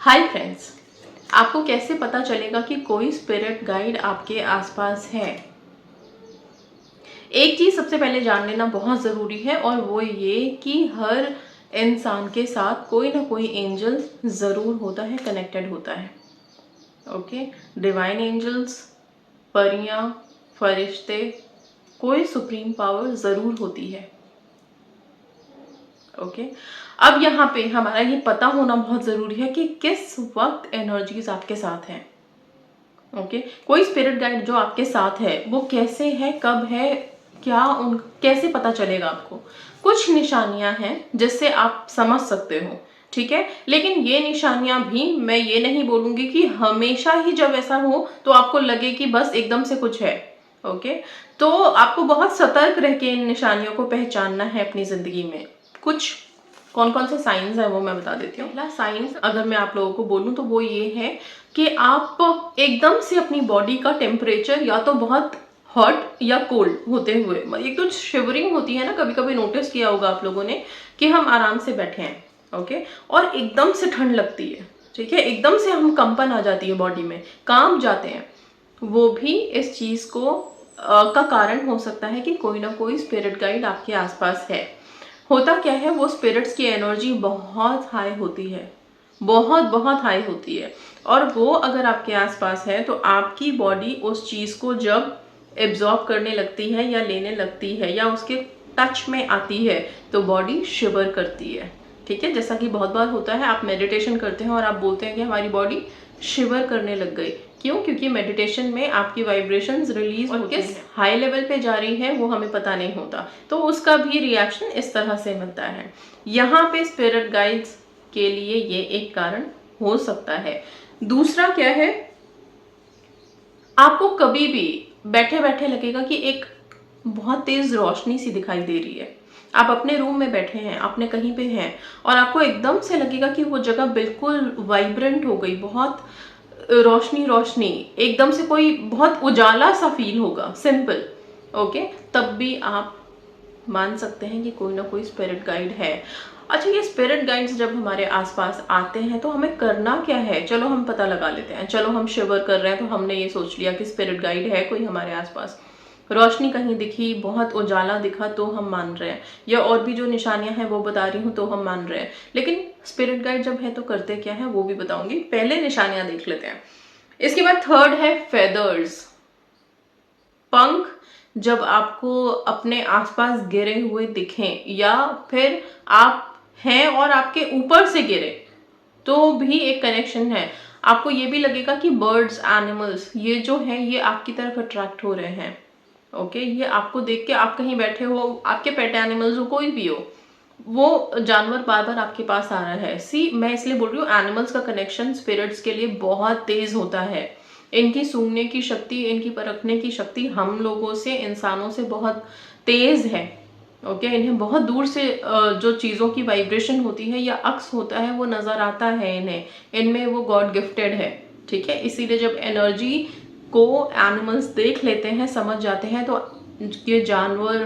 Hi friends, आपको कैसे पता चलेगा कि कोई स्पिरिट गाइड आपके आसपास है। एक चीज सबसे पहले जान लेना बहुत ज़रूरी है और वो ये कि हर इंसान के साथ कोई ना कोई एंजल ज़रूर होता है, कनेक्टेड होता है। ओके, डिवाइन एंजल्स, परियां, फरिश्ते, कोई सुप्रीम पावर ज़रूर होती है। ओके, अब यहाँ पे हमारा ये पता होना बहुत ज़रूरी है कि किस वक्त एनर्जीज आपके साथ हैं। ओके, कोई स्पिरिट गाइड जो आपके साथ है वो कैसे है, कब है, क्या उन कैसे पता चलेगा आपको। कुछ निशानियां हैं जिससे आप समझ सकते हो, ठीक है। लेकिन ये निशानियां भी मैं ये नहीं बोलूंगी कि हमेशा ही जब ऐसा हो तो आपको लगे कि बस एकदम से कुछ है। ओके, तो आपको बहुत सतर्क रह के इन निशानियों को पहचानना है अपनी जिंदगी में। कुछ कौन कौन से साइंस है वो मैं बता देती हूँ। पहला साइंस अगर मैं आप लोगों को बोलूँ तो वो ये है कि आप एकदम से अपनी बॉडी का टेम्परेचर या तो बहुत हॉट या कोल्ड होते हुए, एक तो शिवरिंग होती है ना, कभी कभी नोटिस किया होगा आप लोगों ने कि हम आराम से बैठे हैं, ओके, और एकदम से ठंड लगती है, ठीक है, एकदम से हम कंपन आ जाती है बॉडी में, कांप जाते हैं। वो भी इस चीज को का कारण हो सकता है कि कोई ना कोई स्पिरिट गाइड आपके आसपास है। होता क्या है, वो स्पिरिट्स की एनर्जी बहुत हाई होती है, बहुत बहुत हाई होती है, और वो अगर आपके आसपास है तो आपकी बॉडी उस चीज़ को जब एब्जॉर्ब करने लगती है या लेने लगती है या उसके टच में आती है तो बॉडी शिवर करती है, ठीक है। जैसा कि बहुत बार होता है, आप मेडिटेशन करते हैं और आप बोलते हैं कि हमारी बॉडी शिवर करने लग गई। क्यों? क्योंकि मेडिटेशन में आपकी वाइब्रेशंस रिलीज और किस हाई लेवल पे जा रही है वो हमें पता नहीं होता, तो उसका भी रिएक्शन इस तरह से मिलता है। यहाँ पे स्पिरिट गाइड्स के लिए ये एक कारण हो सकता है। दूसरा क्या है, आपको कभी भी बैठे बैठे लगेगा कि एक बहुत तेज रोशनी सी दिखाई दे रही है। आप अपने रूम में बैठे हैं, आपने कहीं पे हैं और आपको एकदम से लगेगा कि वो जगह बिल्कुल वाइब्रेंट हो गई, बहुत रोशनी रोशनी, एकदम से कोई बहुत उजाला सा फील होगा, सिंपल। ओके, तब भी आप मान सकते हैं कि कोई ना कोई स्पिरिट गाइड है। अच्छा, ये स्पिरिट गाइड्स जब हमारे आसपास आते हैं तो हमें करना क्या है, चलो हम पता लगा लेते हैं। चलो हम शिवर कर रहे हैं तो हमने ये सोच लिया कि स्पिरिट गाइड है कोई हमारे आसपास, रोशनी कहीं दिखी, बहुत उजाला दिखा तो हम मान रहे हैं, या और भी जो निशानियां हैं वो बता रही हूँ तो हम मान रहे हैं। लेकिन स्पिरिट गाइड जब है तो करते क्या है वो भी बताऊंगी, पहले निशानियां देख लेते हैं। इसके बाद थर्ड है फेदर्स, पंख जब आपको अपने आसपास गिरे हुए दिखें, या फिर आप हैं और आपके ऊपर से गिरे तो भी एक कनेक्शन है। आपको ये भी लगेगा कि बर्ड्स, एनिमल्स ये जो है ये आपकी तरफ अट्रैक्ट हो रहे हैं। ओके, ये आपको देख के, आप कहीं बैठे हो, आपके पेट एनिमल्स हो, कोई भी हो, वो जानवर बार बार आपके पास आ रहा है। सी, मैं इसलिए बोल रही हूँ एनिमल्स का कनेक्शन स्पिरिट्स के लिए बहुत तेज होता है। इनकी सूंघने की शक्ति, इनकी परखने की शक्ति हम लोगों से, इंसानों से बहुत तेज है। ओके, इन्हें बहुत दूर से जो चीज़ों की वाइब्रेशन होती है या अक्स होता है वो नज़र आता है इन्हें, इनमें वो गॉड गिफ्टेड है, ठीक है। इसीलिए जब एनर्जी को एनिमल्स देख लेते हैं, समझ जाते हैं, तो ये जानवर,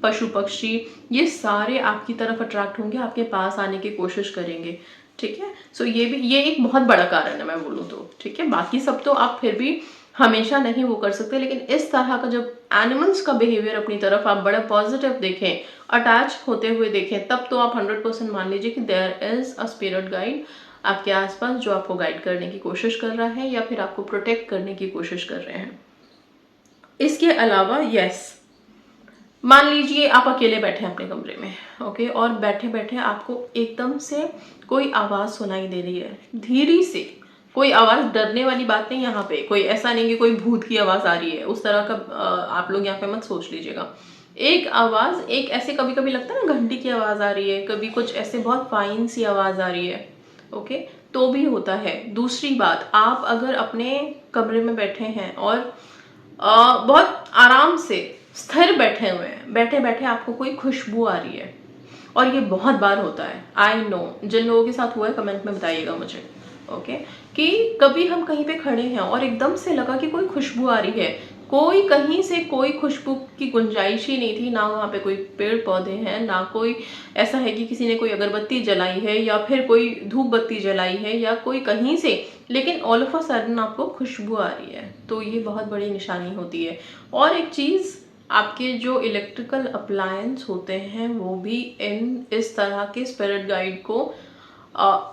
पशु पक्षी, ये सारे आपकी तरफ अट्रैक्ट होंगे, आपके पास आने की कोशिश करेंगे, ठीक है। सो ये एक बहुत बड़ा कारण है मैं बोलूँ तो, ठीक है। बाकी सब तो आप फिर भी हमेशा नहीं वो कर सकते, लेकिन इस तरह का जब एनिमल्स का बिहेवियर अपनी तरफ आप बड़ा पॉजिटिव देखें, अटैच होते हुए देखें, तब तो आप 100% मान लीजिए कि there is a spirit guide आपके आसपास जो आपको गाइड करने की कोशिश कर रहा है या फिर आपको प्रोटेक्ट करने की कोशिश कर रहे हैं। इसके अलावा यस, मान लीजिए आप अकेले बैठे हैं अपने कमरे में, ओके, और बैठे बैठे आपको एकदम से कोई आवाज़ सुनाई दे रही है, धीरे से कोई आवाज़, डरने वाली बात नहीं यहाँ पे, कोई ऐसा नहीं कि कोई भूत की आवाज़ आ रही है, उस तरह का आप लोग यहाँ पे मत सोच लीजिएगा। एक आवाज़, एक ऐसे कभी कभी लगता है ना घंटी की आवाज़ आ रही है, कभी कुछ ऐसे बहुत फाइन सी आवाज़ आ रही है, ओके, तो भी होता है। दूसरी बात, आप अगर अपने कमरे में बैठे हैं और बहुत आराम से स्थिर बैठे हुए हैं, बैठे बैठे आपको कोई खुशबू आ रही है, और ये बहुत बार होता है, आई नो, जिन लोगों के साथ हुआ है कमेंट में बताइएगा मुझे, ओके, कि कभी हम कहीं पे खड़े हैं और एकदम से लगा कि कोई खुशबू आ रही है, कोई कहीं से कोई खुशबू की गुंजाइश ही नहीं थी, ना वहाँ पे कोई पेड़ पौधे हैं, ना कोई ऐसा है कि किसी ने कोई अगरबत्ती जलाई है या फिर कोई धूप बत्ती जलाई है या कोई कहीं से, लेकिन ऑल ऑफ अ सडन आपको खुशबू आ रही है। तो ये बहुत बड़ी निशानी होती है। और एक चीज़, आपके जो इलेक्ट्रिकल अप्लायंस होते हैं वो भी इस तरह के स्पिरिट गाइड को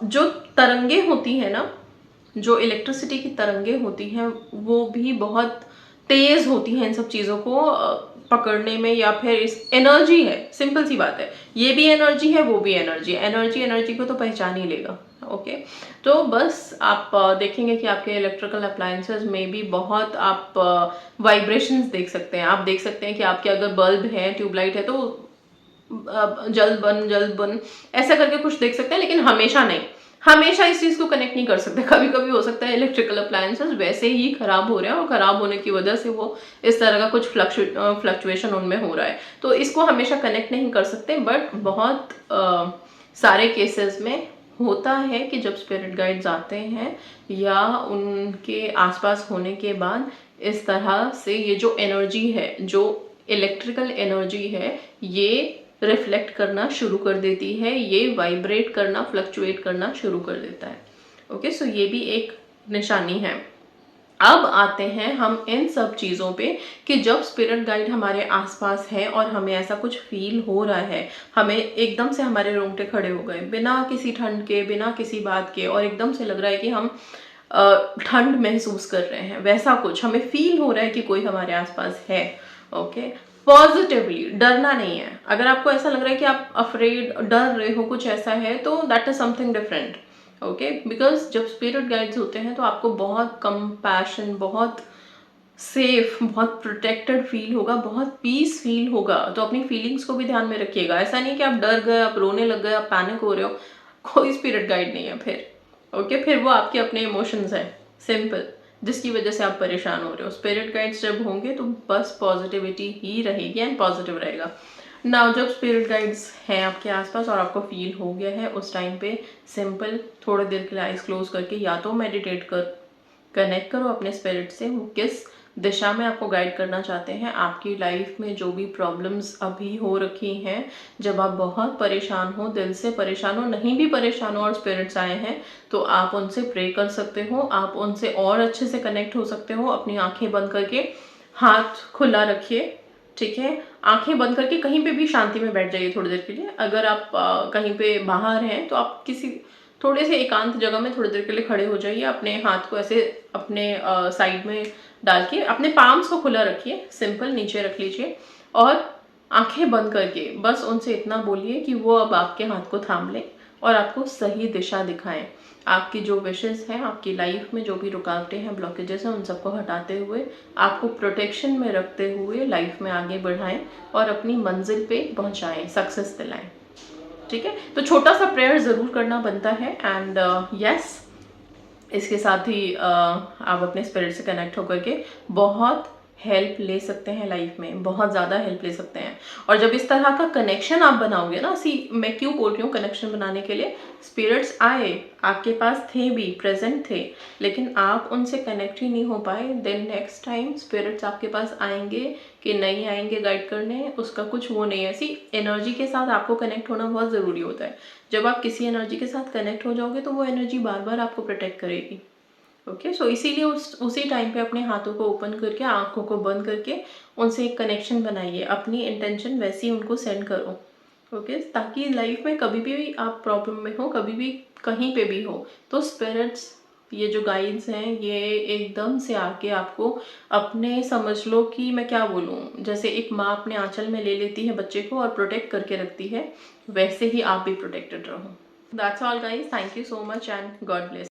जो तरंगे होती हैं ना, जो इलेक्ट्रिसिटी की तरंगे होती हैं वो भी बहुत तेज होती हैं इन सब चीज़ों को पकड़ने में, या फिर इस एनर्जी है, सिंपल सी बात है, ये भी एनर्जी है वो भी एनर्जी है, एनर्जी को तो पहचान ही लेगा। ओके, तो बस आप देखेंगे कि आपके इलेक्ट्रिकल अप्लायंसेस में भी बहुत आप वाइब्रेशंस देख सकते हैं। आप देख सकते हैं कि आपके अगर बल्ब है, ट्यूबलाइट है, तो जल्द बन ऐसा करके कुछ देख सकते हैं, लेकिन हमेशा नहीं, हमेशा इस चीज़ को कनेक्ट नहीं कर सकते। कभी कभी हो सकता है इलेक्ट्रिकल अप्लायंसेस वैसे ही खराब हो रहे हैं और खराब होने की वजह से वो इस तरह का कुछ फ्लक्चुएशन उनमें हो रहा है, तो इसको हमेशा कनेक्ट नहीं कर सकते। बट बहुत सारे केसेस में होता है कि जब स्पिरिट गाइड्स आते हैं या उनके आसपास होने के बाद इस तरह से ये जो एनर्जी है, जो इलेक्ट्रिकल एनर्जी है, ये रिफ्लेक्ट करना शुरू कर देती है, ये वाइब्रेट करना, फ्लक्चुएट करना शुरू कर देता है। ओके, सो ये भी एक निशानी है। अब आते हैं हम इन सब चीज़ों पे कि जब स्पिरिट गाइड हमारे आसपास है और हमें ऐसा कुछ फील हो रहा है, हमें एकदम से हमारे रोंगटे खड़े हो गए बिना किसी ठंड के, बिना किसी बात के, और एकदम से लग रहा है कि हम ठंड महसूस कर रहे हैं, वैसा कुछ हमें फील हो रहा है कि कोई हमारे आसपास है। ओके, पॉजिटिवली, डरना नहीं है। अगर आपको ऐसा लग रहा है कि आप अफ्रेड, डर रहे हो, कुछ ऐसा है, तो that is something different. Okay, because जब स्पिरिट गाइड्स होते हैं तो आपको बहुत कंपैशन, बहुत सेफ, बहुत प्रोटेक्टेड फील होगा, बहुत पीस फील होगा। तो अपनी फीलिंग्स को भी ध्यान में रखिएगा। ऐसा नहीं कि आप डर गए, आप रोने लग गए, आप पैनिक हो रहे हो, कोई स्पिरिट गाइड नहीं है फिर। ओके, फिर वो आपके अपने इमोशंस हैं, सिंपल, जिसकी वजह से आप परेशान हो रहे हो। स्पिरिट गाइड्स जब होंगे तो बस पॉजिटिविटी ही रहेगी एंड पॉजिटिव रहेगा। नाउ जब स्पिरिट गाइड्स हैं आपके आसपास और आपको फील हो गया है, उस टाइम पे सिंपल थोड़ी देर के लिए आइज क्लोज करके या तो मेडिटेट कर कनेक्ट करो अपने स्पिरिट से, वो किस दिशा में आपको गाइड करना चाहते हैं। आपकी लाइफ में जो भी प्रॉब्लम्स अभी हो रखी हैं, जब आप बहुत परेशान हो, दिल से परेशान हो, नहीं भी परेशान हो और स्पिरिट्स आए हैं, तो आप उनसे प्रे कर सकते हो, आप उनसे और अच्छे से कनेक्ट हो सकते हो। अपनी आंखें बंद करके, हाथ खुला रखिए, ठीक है, आंखें बंद करके कहीं पे भी शांति में बैठ जाइए थोड़ी देर के लिए। अगर आप कहीं पे बाहर हैं तो आप किसी थोड़े से एकांत जगह में थोड़ी देर के लिए खड़े हो जाइए। अपने हाथ को ऐसे अपने साइड में डाल के अपने पाम्स को खुला रखिए, सिंपल नीचे रख लीजिए और आंखें बंद करके बस उनसे इतना बोलिए कि वो अब आपके हाथ को थाम लें और आपको सही दिशा दिखाएं। आपकी जो विशेस हैं, आपकी लाइफ में जो भी रुकावटें हैं, ब्लॉकेजेस हैं, उन सबको हटाते हुए, आपको प्रोटेक्शन में रखते हुए लाइफ में आगे बढ़ाएं और अपनी मंजिल पे पहुंचाएं, सक्सेस दिलाएं। ठीक है, तो छोटा सा प्रेयर ज़रूर करना बनता है। एंड यस, इसके साथ ही आप अपने स्पिरिट से कनेक्ट होकर के बहुत हेल्प ले सकते हैं लाइफ में, बहुत ज़्यादा हेल्प ले सकते हैं। और जब इस तरह का कनेक्शन आप बनाओगे ना, मैं क्यों बोल रही हूँ कनेक्शन बनाने के लिए, स्पिरिट्स आए, आपके पास थे भी, प्रेजेंट थे, लेकिन आप उनसे कनेक्ट ही नहीं हो पाए, देन नेक्स्ट टाइम स्पिरिट्स आपके पास आएंगे कि नहीं आएंगे गाइड करने, उसका कुछ वो नहीं है। ऐसी एनर्जी के साथ आपको कनेक्ट होना बहुत ज़रूरी होता है। जब आप किसी एनर्जी के साथ कनेक्ट हो जाओगे तो वो एनर्जी बार बार आपको प्रोटेक्ट करेगी। ओके, सो इसीलिए उसी टाइम पे अपने हाथों को ओपन करके, आंखों को बंद करके उनसे एक कनेक्शन बनाइए, अपनी इंटेंशन वैसी उनको सेंड करो। ओके, ताकि लाइफ में कभी भी आप प्रॉब्लम में हो, कभी भी कहीं पे भी हो, तो स्पिरिट्स, ये जो गाइड्स हैं, ये एकदम से आके आपको अपने, समझ लो कि मैं क्या बोलूँ, जैसे एक माँ अपने आंचल में ले लेती है बच्चे को और प्रोटेक्ट करके रखती है, वैसे ही आप भी प्रोटेक्टेड रहो। That's all guys, thank you so much and God bless.